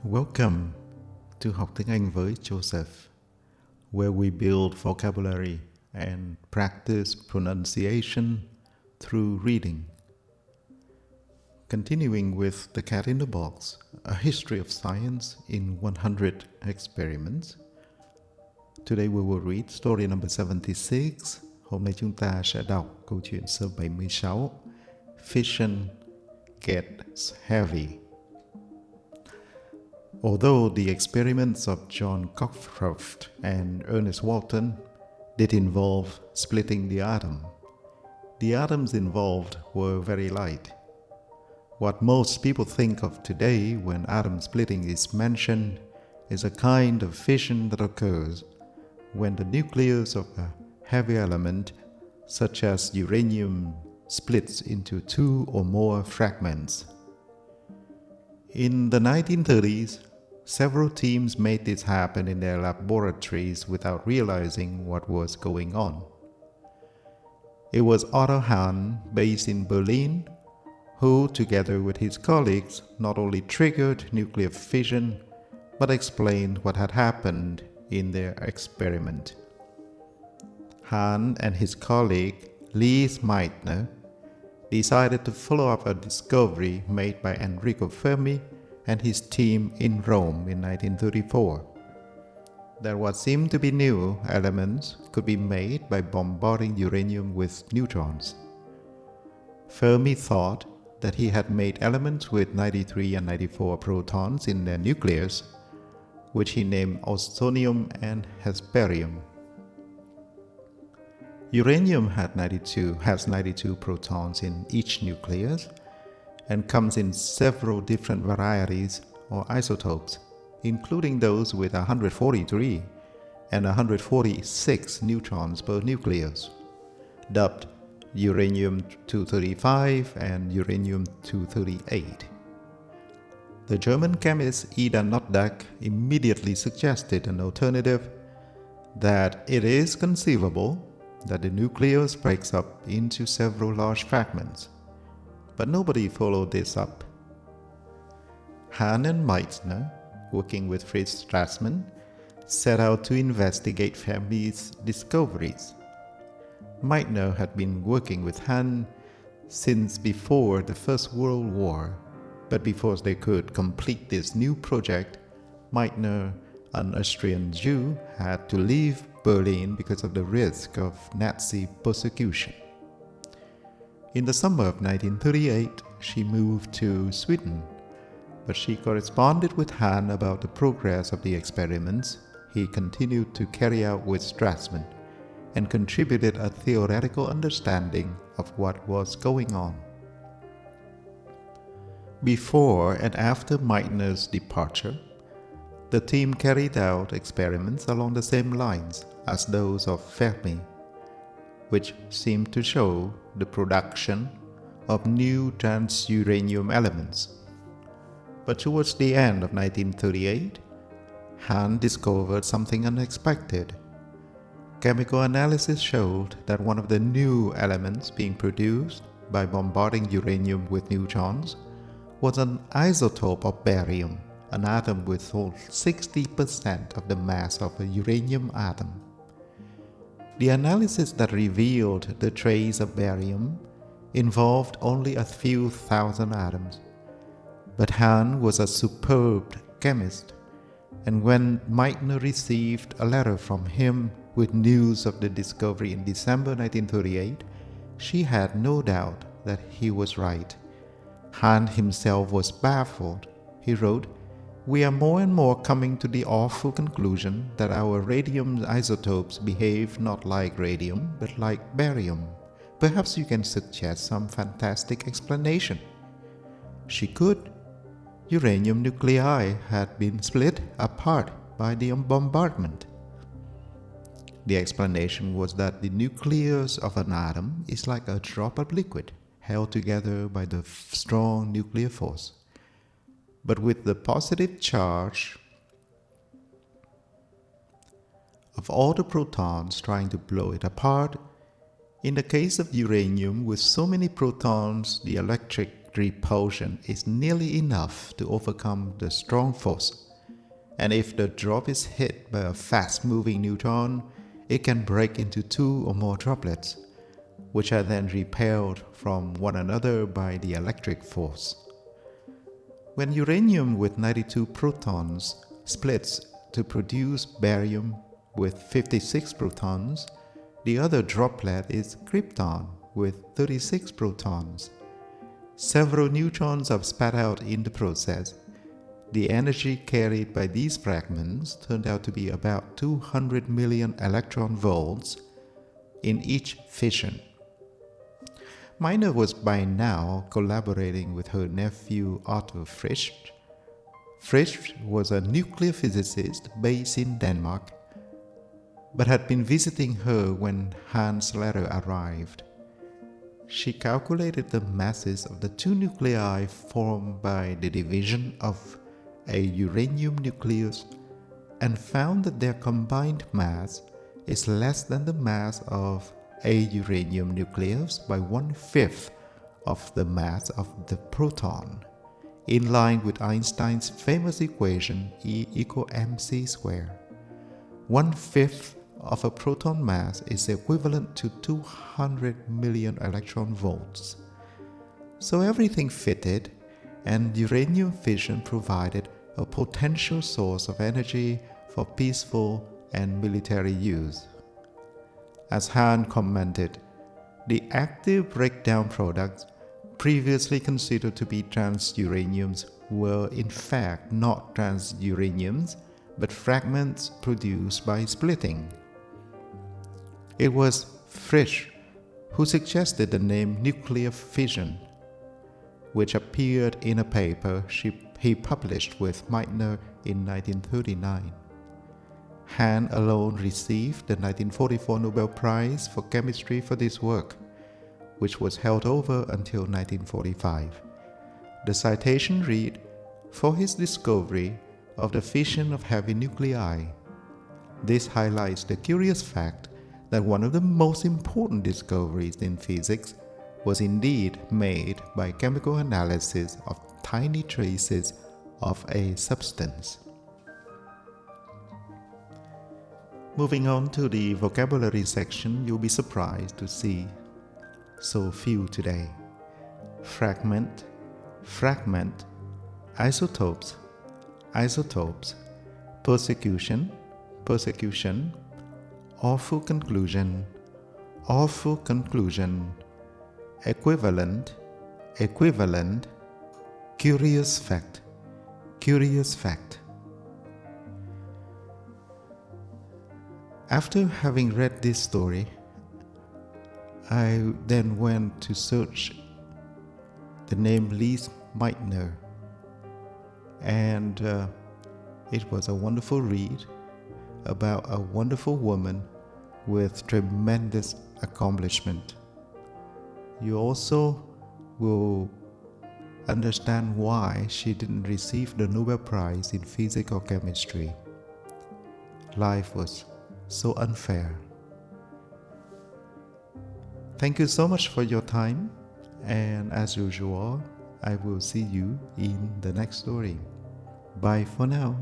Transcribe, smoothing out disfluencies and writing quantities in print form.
Welcome to Học tiếng Anh với Joseph, where we build vocabulary and practice pronunciation through reading. Continuing with The Cat in the Box, a history of science in 100 experiments. Today we will read story number 76. Hôm nay chúng ta sẽ đọc câu chuyện số 76, Fission Gets Heavy. Although the experiments of John Cockcroft and Ernest Walton did involve splitting the atoms involved were very light. What most people think of today when atom splitting is mentioned is a kind of fission that occurs when the nucleus of a heavy element, such as uranium, splits into two or more fragments. In the 1930s, several teams made this happen in their laboratories without realizing what was going on. It was Otto Hahn, based in Berlin, who, together with his colleagues, not only triggered nuclear fission, but explained what had happened in their experiment. Hahn and his colleague, Lise Meitner, decided to follow up a discovery made by Enrico Fermi and his team in Rome in 1934. That what seemed to be new elements could be made by bombarding uranium with neutrons. Fermi thought that he had made elements with 93 and 94 protons in their nucleus, which he named Austonium and Hesperium. Uranium has 92 protons in each nucleus and comes in several different varieties or isotopes, including those with 143 and 146 neutrons per nucleus, dubbed uranium-235 and uranium-238. The German chemist Ida Noddack immediately suggested an alternative, that it is conceivable that the nucleus breaks up into several large fragments, but nobody followed this up. Hahn and Meitner, working with Fritz Strassmann, set out to investigate Fermi's discoveries. Meitner had been working with Hahn since before the First World War, but before they could complete this new project, Meitner, an Austrian Jew, had to leave Berlin because of the risk of Nazi persecution. In the summer of 1938, she moved to Sweden, but she corresponded with Hahn about the progress of the experiments he continued to carry out with Strassmann, and contributed a theoretical understanding of what was going on. Before and after Meitner's departure, the team carried out experiments along the same lines as those of Fermi, which seemed to show the production of new transuranium elements. But towards the end of 1938, Hahn discovered something unexpected. Chemical analysis showed that one of the new elements being produced by bombarding uranium with neutrons was an isotope of barium, an atom with 60% of the mass of a uranium atom. The analysis that revealed the trace of barium involved only a few thousand atoms. But Hahn was a superb chemist, and when Meitner received a letter from him with news of the discovery in December 1938, she had no doubt that he was right. Hahn himself was baffled. He wrote, "We are more and more coming to the awful conclusion that our radium isotopes behave not like radium, but like barium. Perhaps you can suggest some fantastic explanation." She could. Uranium nuclei had been split apart by the bombardment. The explanation was that the nucleus of an atom is like a drop of liquid held together by the strong nuclear force. But with the positive charge of all the protons trying to blow it apart, in the case of uranium with so many protons, the electric repulsion is nearly enough to overcome the strong force, and if the drop is hit by a fast-moving neutron, it can break into two or more droplets, which are then repelled from one another by the electric force. When uranium with 92 protons splits to produce barium with 56 protons, the other droplet is krypton with 36 protons. Several neutrons are spat out in the process. The energy carried by these fragments turned out to be about 200 million electron volts in each fission. Meitner was by now collaborating with her nephew Otto Frisch. Frisch was a nuclear physicist based in Denmark, but had been visiting her when Hahn's letter arrived. She calculated the masses of the two nuclei formed by the division of a uranium nucleus and found that their combined mass is less than the mass of a uranium nucleus by 1/5 of the mass of the proton, in line with Einstein's famous equation E = mc². 1/5 of a proton mass is equivalent to 200 million electron volts. So everything fitted, and uranium fission provided a potential source of energy for peaceful and military use. As Hahn commented, the active breakdown products previously considered to be transuraniums were in fact not transuraniums, but fragments produced by splitting. It was Frisch who suggested the name nuclear fission, which appeared in a paper he published with Meitner in 1939. Hahn alone received the 1944 Nobel Prize for Chemistry for this work, which was held over until 1945. The citation read, "For his discovery of the fission of heavy nuclei." This highlights the curious fact that one of the most important discoveries in physics was indeed made by chemical analysis of tiny traces of a substance. Moving on to the vocabulary section, you'll be surprised to see so few today. Fragment, fragment, isotopes, isotopes, persecution, persecution, awful conclusion, awful conclusion, equivalent, equivalent, curious fact, curious fact. After having read this story, I then went to search the name Lise Meitner, and it was a wonderful read about a wonderful woman with tremendous accomplishment. You also will understand why she didn't receive the Nobel Prize in Physics or Chemistry. Life was so unfair. Thank you so much for your time, and as usual, I will see you in the next story. Bye for now.